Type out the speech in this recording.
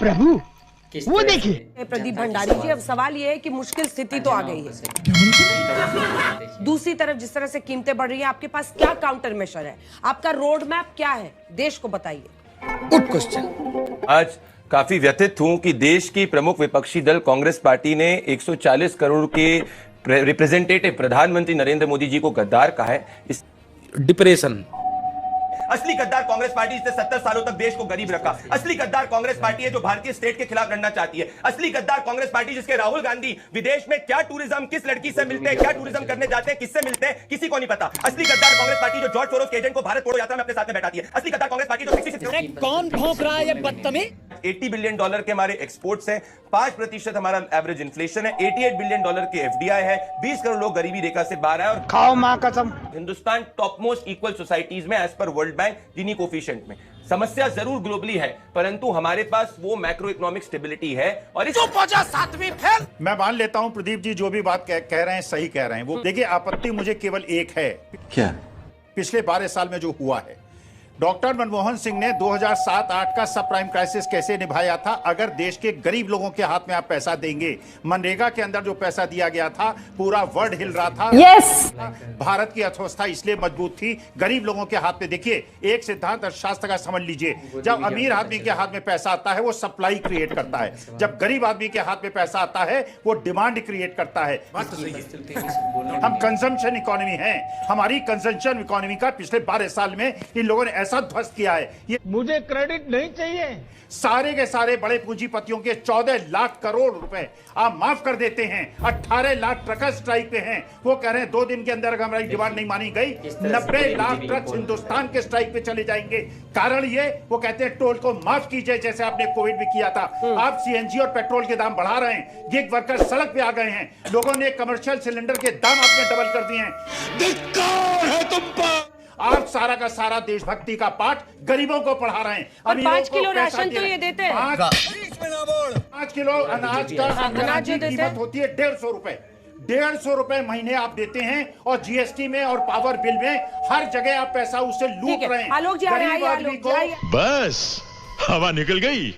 प्रभु वो देखिए। प्रदीप भंडारी जी, अब सवाल ये है कि मुश्किल स्थिति तो आ गई है, दूसरी तरफ जिस तरह से कीमतें बढ़ रही हैं, आपके पास क्या काउंटर मेजर है, आपका रोड मैप क्या है, देश को बताइए। Good question. आज काफी व्यथित हूं कि देश की प्रमुख विपक्षी दल कांग्रेस पार्टी ने 140 करोड़ के रिप्रेजेंटेटिव प्रधानमंत्री नरेंद्र मोदी जी को गद्दार कहा है। इस डिप्रेशन। असली गद्दार कांग्रेस पार्टी जिसने 70 सालों तक देश को गरीब रखा। असली गद्दार कांग्रेस पार्टी है जो भारतीय स्टेट के खिलाफ लड़ना चाहती है। असली गद्दार कांग्रेस पार्टी जिसके राहुल गांधी विदेश में क्या टूरिज्म, किस लड़की से मिलते हैं, क्या टूरिज्म करने जाते हैं, किससे मिलते हैं, किसी को नहीं पता। असली गद्दार कांग्रेस पार्टी जो जॉर्ज सोरोस के एजेंट को भारत छोड़ो यात्रा में अपने साथ में बैठाती है। असली गद्दार कांग्रेस पार्टी जो कौन भौंक रहा है ये बदतमीज। $80 बिलियन के हमारे एक्सपोर्ट्स हैं, 5% हमारा एवरेज इन्फ्लेशन है, $88 बिलियन के एफडीआई है, 20 करोड़ लोग गरीबी रेखा से बाहर है और खाओ मां कसम। Hindustan top most equal societies में एज पर वर्ल्ड बैंक जीनी कोफिशिएंट में। समस्या जरूर ग्लोबली है, परंतु हमारे पास वो मैक्रो इकोनॉमिक स्टेबिलिटी है। और इस 7वीं फेल। मैं मान लेता हूं प्रदीप जी जो भी बात कह रहे हैं सही कह रहे हैं। वो देखिए, आपत्ति मुझे केवल एक है। क्या? पिछले 12 साल में जो हुआ है, डॉक्टर मनमोहन सिंह ने 2007-8 का सब प्राइम क्राइसिस कैसे निभाया था। अगर देश के गरीब लोगों के हाथ में आप पैसा देंगे, मनरेगा के अंदर जो पैसा दिया गया था, पूरा वर्ल्ड हिल रहा था। यस। भारत की अर्थव्यवस्था इसलिए मजबूत थी, गरीब लोगों के हाथ में। देखिए, एक सिद्धांत अर्थशास्त्र का समझ लीजिए, जब अमीर आदमी के हाथ में पैसा आता है वो सप्लाई क्रिएट करता है, जब गरीब आदमी के हाथ में पैसा आता है वो डिमांड क्रिएट करता है। हम कंजम्पशन इकोनॉमी हैं। हमारी कंजम्पशन इकोनॉमी का पिछले 12 साल में इन लोगों ने ऐसा ध्वस्त किया है। ये मुझे क्रेडिट नहीं चाहिए। सारे के सारे बड़े पूंजीपतियों के 14 लाख करोड़ रुपए आप माफ कर देते हैं। 18 लाख ट्रकर्स स्ट्राइक पे हैं। वो कह रहे हैं 2 दिन के अंदर अगर हमारी डिमांड नहीं मानी गई, 90 लाख ट्रक हिंदुस्तान के स्ट्राइक पे चले जाएंगे। कारण ये, वो कहते हैं टोल को माफ कीजिए, जैसे आपने कोविड में किया था। आप सीएनजी और पेट्रोल के दाम बढ़ा रहे हैं, गिग वर्कर सड़क पे आ गए हैं, लोगों ने कमर्शियल सिलेंडर के दाम आपने डबल कर दिए हैं। धिक्कार है तुम पर। आप सारा का सारा देशभक्ति का पाठ गरीबों को पढ़ा रहे हैं। और 5 किलो राशन तो ये देते हैं। 5 किलो अनाज का अनाज की कीमत होती है 150 रुपए। 150 रुपए महीने आप देते हैं और जीएसटी में और पावर बिल में हर जगह आप पैसा उससे लूट रहे हैं। आलोक जी, गरीब आदमी को बस हवा निकल गई।